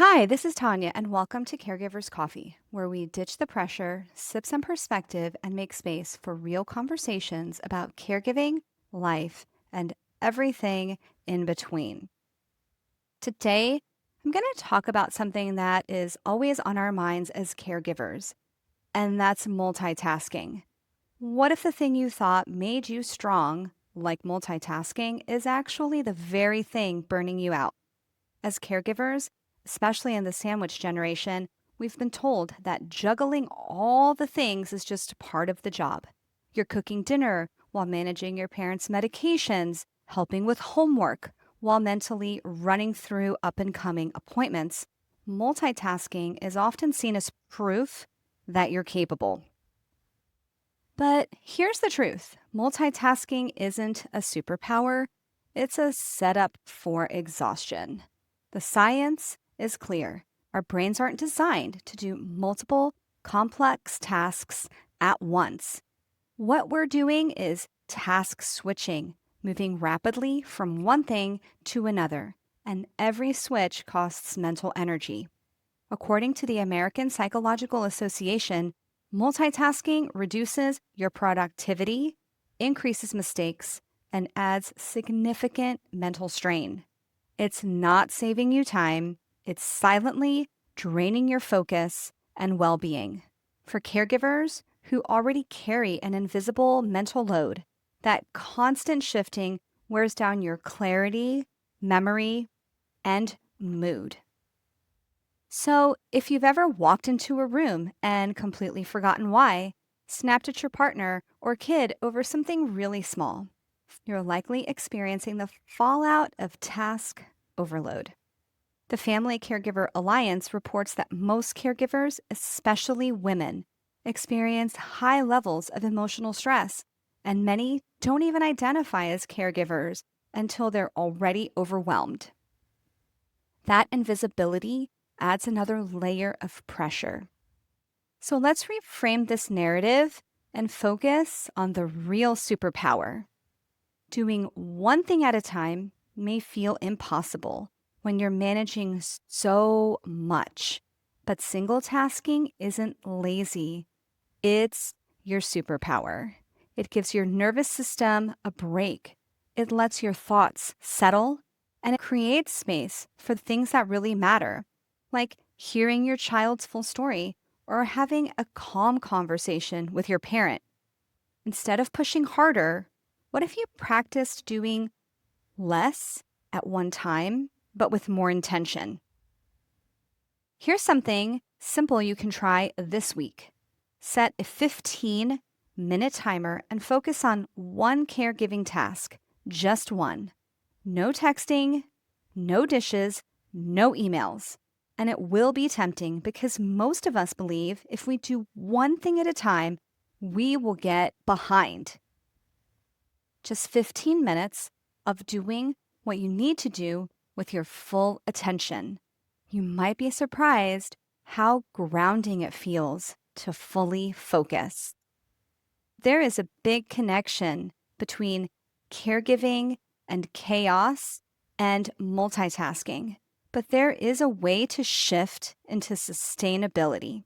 Hi, this is Tanya, and welcome to Caregivers Coffee, where we ditch the pressure, sip some perspective, and make space for real conversations about caregiving, life, and everything in between. Today, I'm going to talk about something that is always on our minds as caregivers, and that's multitasking. What if the thing you thought made you strong, like multitasking, is actually the very thing burning you out? As caregivers, especially in the sandwich generation, we've been told that juggling all the things is just part of the job. You're cooking dinner while managing your parents' medications, helping with homework, while mentally running through up and coming appointments. Multitasking is often seen as proof that you're capable. But here's the truth: multitasking isn't a superpower, it's a setup for exhaustion. The science is clear. Our brains aren't designed to do multiple complex tasks at once. What we're doing is task switching, moving rapidly from one thing to another, and every switch costs mental energy. According to the American Psychological Association, multitasking reduces your productivity, increases mistakes, and adds significant mental strain. It's not saving you time, it's silently draining your focus and well being. For caregivers who already carry an invisible mental load, that constant shifting wears down your clarity, memory, and mood. So, if you've ever walked into a room and completely forgotten why, snapped at your partner or kid over something really small, you're likely experiencing the fallout of task overload. The Family Caregiver Alliance reports that most caregivers, especially women, experience high levels of emotional stress, and many don't even identify as caregivers until they're already overwhelmed. That invisibility adds another layer of pressure. So let's reframe this narrative and focus on the real superpower. Doing one thing at a time may feel impossible when you're managing so much, but single tasking isn't lazy, it's your superpower. It gives your nervous system a break. It lets your thoughts settle, and it creates space for the things that really matter, like hearing your child's full story or having a calm conversation with your parent. Instead of pushing harder, what if you practiced doing less at one time, but with more intention? Here's something simple you can try this week. Set a 15-minute timer and focus on one caregiving task, just one. No texting, no dishes, no emails. And it will be tempting because most of us believe if we do one thing at a time, we will get behind. Just 15 minutes of doing what you need to do with your full attention. You might be surprised how grounding it feels to fully focus. There is a big connection between caregiving and chaos and multitasking, but there is a way to shift into sustainability.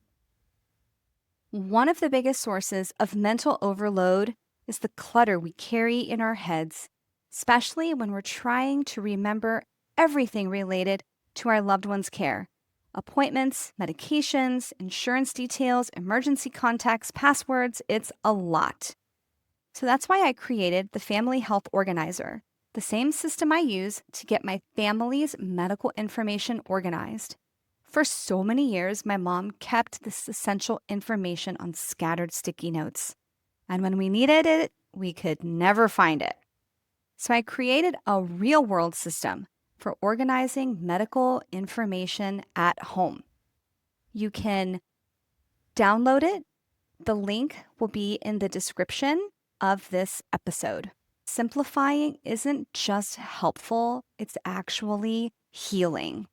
One of the biggest sources of mental overload is the clutter we carry in our heads, especially when we're trying to remember everything related to our loved one's care: appointments, medications, insurance details, emergency contacts, passwords. It's a lot. So that's why I created the Family Health Organizer, the same system I use to get my family's medical information organized. For so many years, my mom kept this essential information on scattered sticky notes. And when we needed it, we could never find it. So I created a real world system for organizing medical information at home. You can download it. The link will be in the description of this episode. Simplifying isn't just helpful, it's actually healing.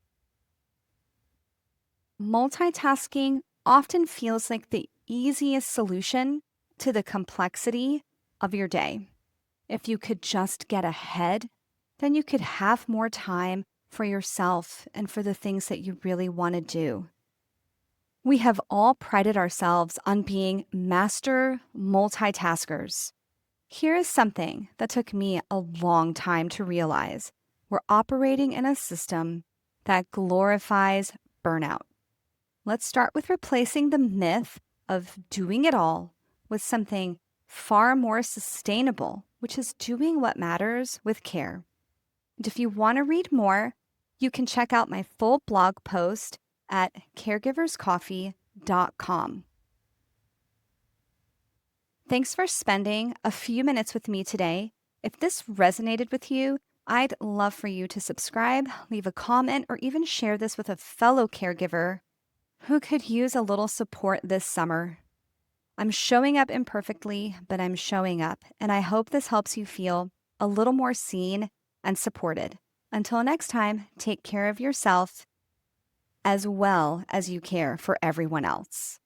Multitasking often feels like the easiest solution to the complexity of your day. If you could just get ahead, then you could have more time for yourself and for the things that you really want to do. We have all prided ourselves on being master multitaskers. Here is something that took me a long time to realize. We're operating in a system that glorifies burnout. Let's start with replacing the myth of doing it all with something far more sustainable, which is doing what matters with care. And if you want to read more, you can check out my full blog post at caregiverscoffee.com. Thanks for spending a few minutes with me today. If this resonated with you, I'd love for you to subscribe, leave a comment, or even share this with a fellow caregiver who could use a little support this summer. I'm showing up imperfectly, but I'm showing up, and I hope this helps you feel a little more seen and supported. Until next time, take care of yourself as well as you care for everyone else.